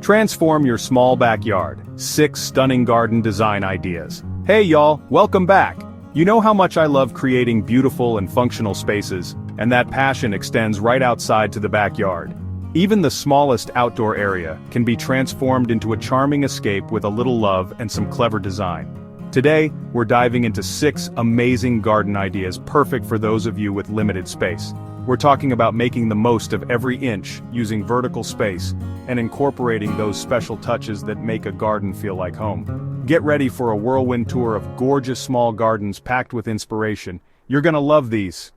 Transform your small backyard. 6 stunning garden design ideas. Hey y'all, welcome back. You know how much I love creating beautiful and functional spaces, and that passion extends right outside to the backyard. Even the smallest outdoor area can be transformed into a charming escape with a little love and some clever design. Today, we're diving into 6 amazing garden ideas perfect for those of you with limited space. We're talking about making the most of every inch, using vertical space, and incorporating those special touches that make a garden feel like home. Get ready for a whirlwind tour of gorgeous small gardens packed with inspiration. You're gonna love these.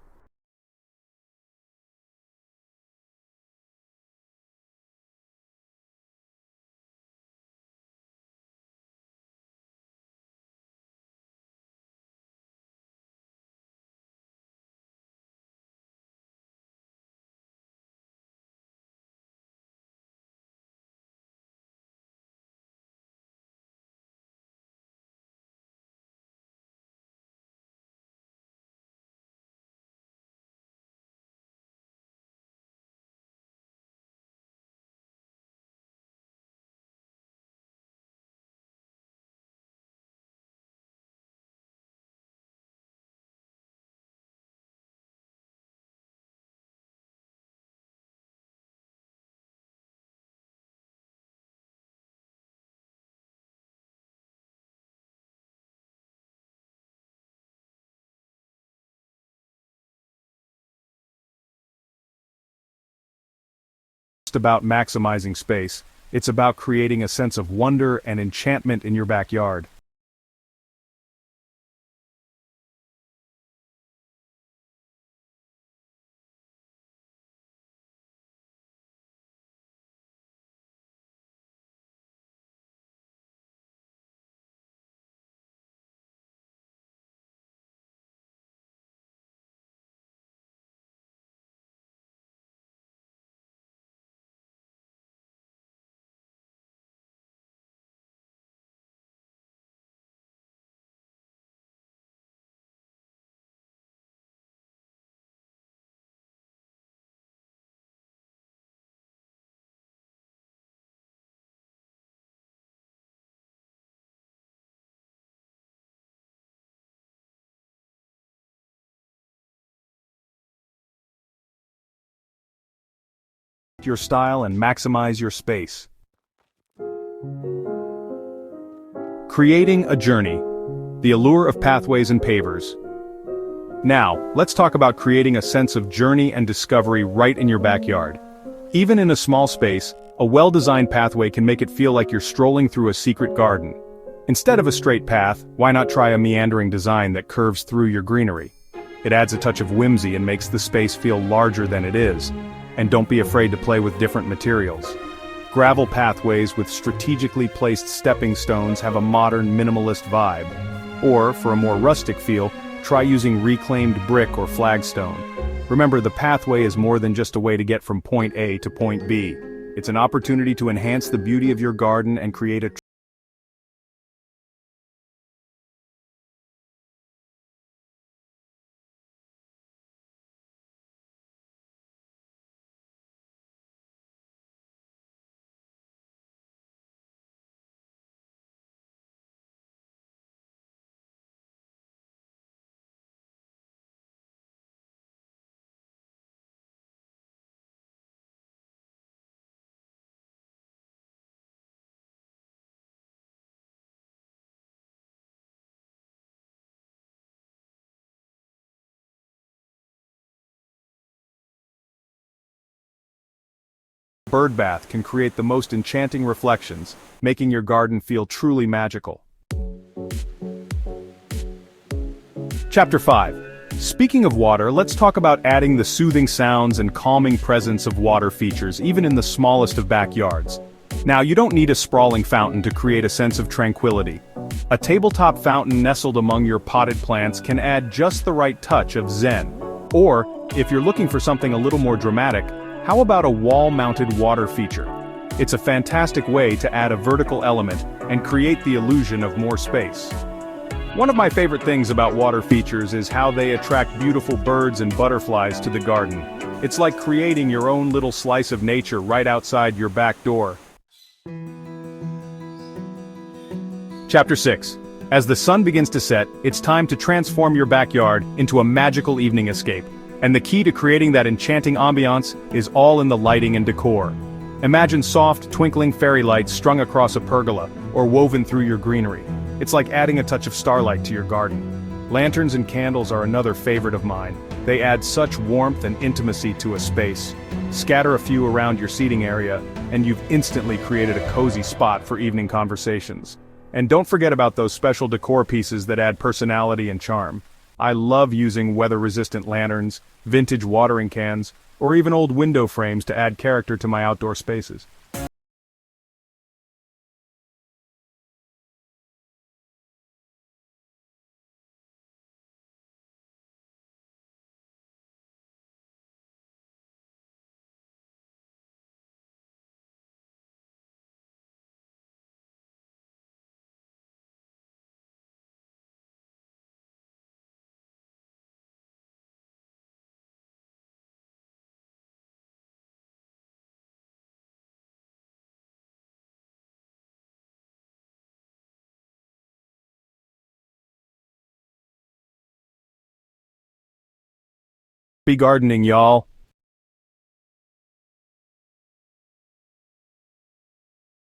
About maximizing space, it's about creating a sense of wonder and enchantment in your backyard. Your style and maximize your space. Creating a journey. The allure of pathways and pavers. Now, let's talk about creating a sense of journey and discovery right in your backyard. Even in a small space, a well-designed pathway can make it feel like you're strolling through a secret garden. Instead of a straight path, why not try a meandering design that curves through your greenery? It adds a touch of whimsy and makes the space feel larger than it is. And don't be afraid to play with different materials. Gravel pathways with strategically placed stepping stones have a modern minimalist vibe. Or, for a more rustic feel, try using reclaimed brick or flagstone. Remember, the pathway is more than just a way to get from point A to point B. It's an opportunity to enhance the beauty of your garden and create a bird bath can create the most enchanting reflections, making your garden feel truly magical. Chapter 5. Speaking of water, let's talk about adding the soothing sounds and calming presence of water features even in the smallest of backyards. Now, you don't need a sprawling fountain to create a sense of tranquility. A tabletop fountain nestled among your potted plants can add just the right touch of zen. Or, if you're looking for something a little more dramatic, how about a wall-mounted water feature? It's a fantastic way to add a vertical element and create the illusion of more space. One of my favorite things about water features is how they attract beautiful birds and butterflies to the garden. It's like creating your own little slice of nature right outside your back door. Chapter 6. As the sun begins to set, it's time to transform your backyard into a magical evening escape. And the key to creating that enchanting ambiance is all in the lighting and decor. Imagine soft, twinkling fairy lights strung across a pergola, or woven through your greenery. It's like adding a touch of starlight to your garden. Lanterns and candles are another favorite of mine. They add such warmth and intimacy to a space. Scatter a few around your seating area, and you've instantly created a cozy spot for evening conversations. And don't forget about those special decor pieces that add personality and charm. I love using weather-resistant lanterns, vintage watering cans, or even old window frames to add character to my outdoor spaces. Happy gardening, y'all!